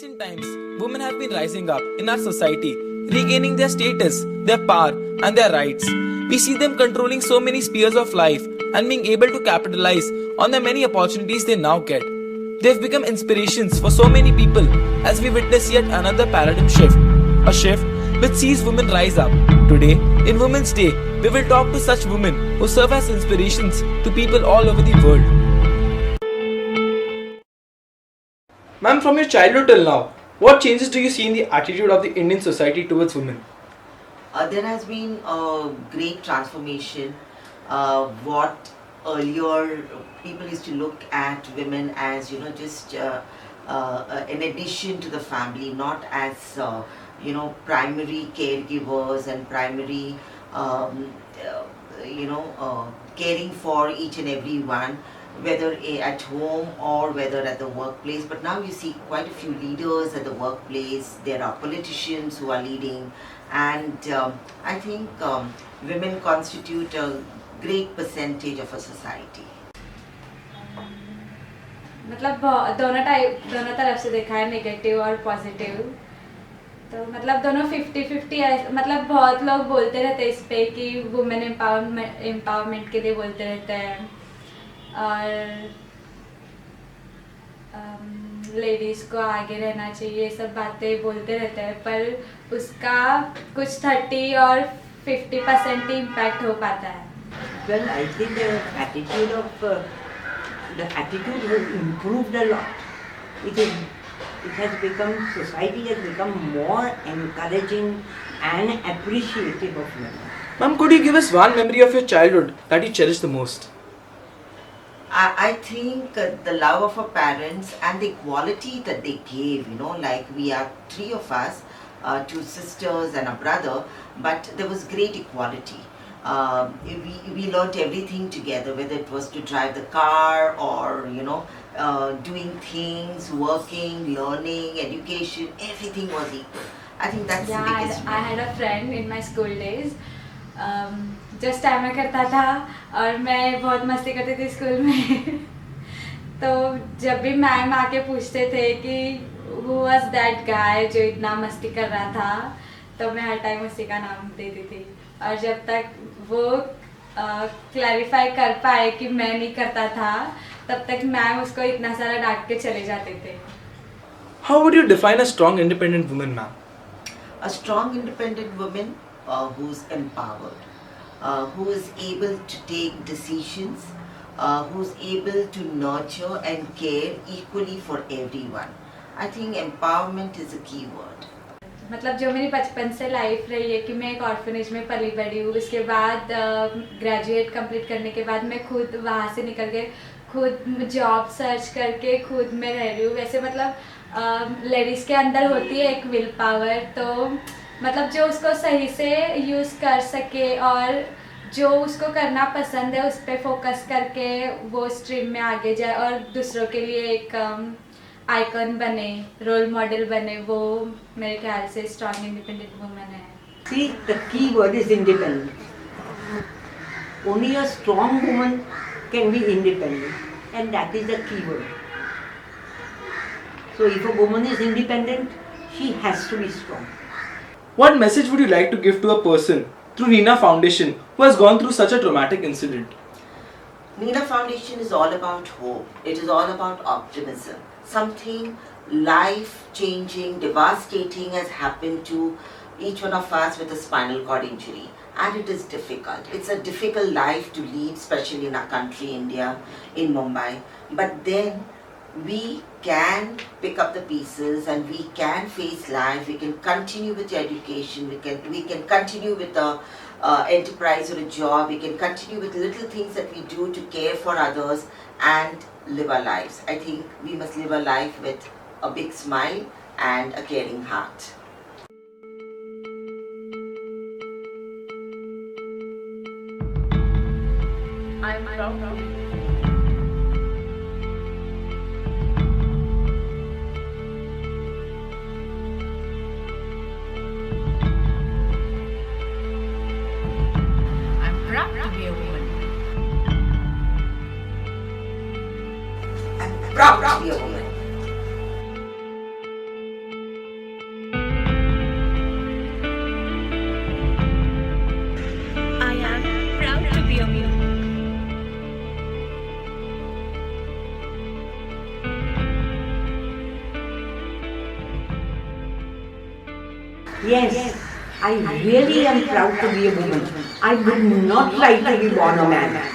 recent times, women have been rising up in our society, regaining their status, their power, and their rights. We see them controlling so many spheres of life and being able to capitalize on the many opportunities they now get. They've become inspirations for so many people as we witness yet another paradigm shift. A shift which sees women rise up. Today, in Women's Day, we will talk to such women who serve as inspirations to people all over the world. Ma'am, from your childhood till now, what changes do you see in the attitude of the Indian society towards women? There has been a great transformation. What earlier people used to look at women as, just an addition to the family, not as, primary caregivers and primary, caring for each and every one, whether at home or whether at the workplace. But now you see quite a few leaders at the workplace. There are politicians who are leading, and I think women constitute a great percentage of a society. मतलब दोनों तरफ से देखा है, negative और positive. तो मतलब दोनों 50-50 मतलब बहुत लोग बोलते रहते हैं इस पे कि वुमेन एम्पावरमेंट के लिए बोलते रहते हैं और लेडीज़ को आगे रहना चाहिए, ये सब बातें बोलते रहते हैं, पर उसका कुछ 30 और 50% ही इम्पैक्ट हो पाता है. Well, I think the attitude has improved a lot. It has become, society has become more encouraging and appreciative of women. Ma'am, could you give us one memory of your childhood that you cherish the most? I think the love of our parents and the equality that they gave, like we are 3 of us, 2 sisters and a brother, but there was great equality. We learnt everything together, whether it was to drive the car or, doing things, working, learning, education, everything was equal. I think that's the biggest. I had a friend in my school days. Just time में करता था और मैं बहुत मस्ती करती थी school में. तो जब भी मैम आके पूछते थे कि who was that guy जो इतना मस्ती कर रहा था, तो मैं हर टाइम उसी का नाम देती थी. और जब तक वो क्लैरिफाई कर पाए कि मैं नहीं करता था, तब तक मैम उसको इतना सारा डांट के चले जाते थे. How would you define a strong independent woman, ma'am? A strong independent woman who's empowered, who is able to take decisions, who's able to nurture and care equally for everyone. I think empowerment is a key word. मतलब जो मेरी बचपन से life रही है कि मैं एक ऑर्फनेज में पली बड़ी हूँ. उसके बाद ग्रेजुएट कंप्लीट करने के बाद मैं खुद वहाँ से निकल के खुद जॉब सर्च करके खुद में रह रही हूँ. वैसे मतलब लेडीज़ के अंदर होती है एक विल पावर, तो मतलब जो उसको सही से यूज़ कर सके और जो उसको करना पसंद है उस पर फोकस करके वो स्ट्रीम में आगे जाए और दूसरों के लिए एक आइकन बने, रोल मॉडल बने, वो मेरे ख्याल से स्ट्रॉन्ग इंडिपेंडेंट वुमन है. See, the key word is independence. Only a strong woman can be independent, and that is the key word. So if a woman is independent, she has to be strong. What message would you like to give to a person through Nina Foundation who has gone through such a traumatic incident? Nina Foundation is all about hope. It is all about optimism. Something life-changing, devastating has happened to each one of us with a spinal cord injury. And it is difficult. It's a difficult life to lead, especially in our country, India, in Mumbai. But then we can pick up the pieces and we can face life. We can continue with education. We can continue with a enterprise or a job. We can continue with little things that we do to care for others and live our lives. I think we must live our life with a big smile and a caring heart. I'm proud of you. I'm proud to be a woman. I'm proud to be a woman. Yes, I really am proud to be a woman. I would not like to be born a man.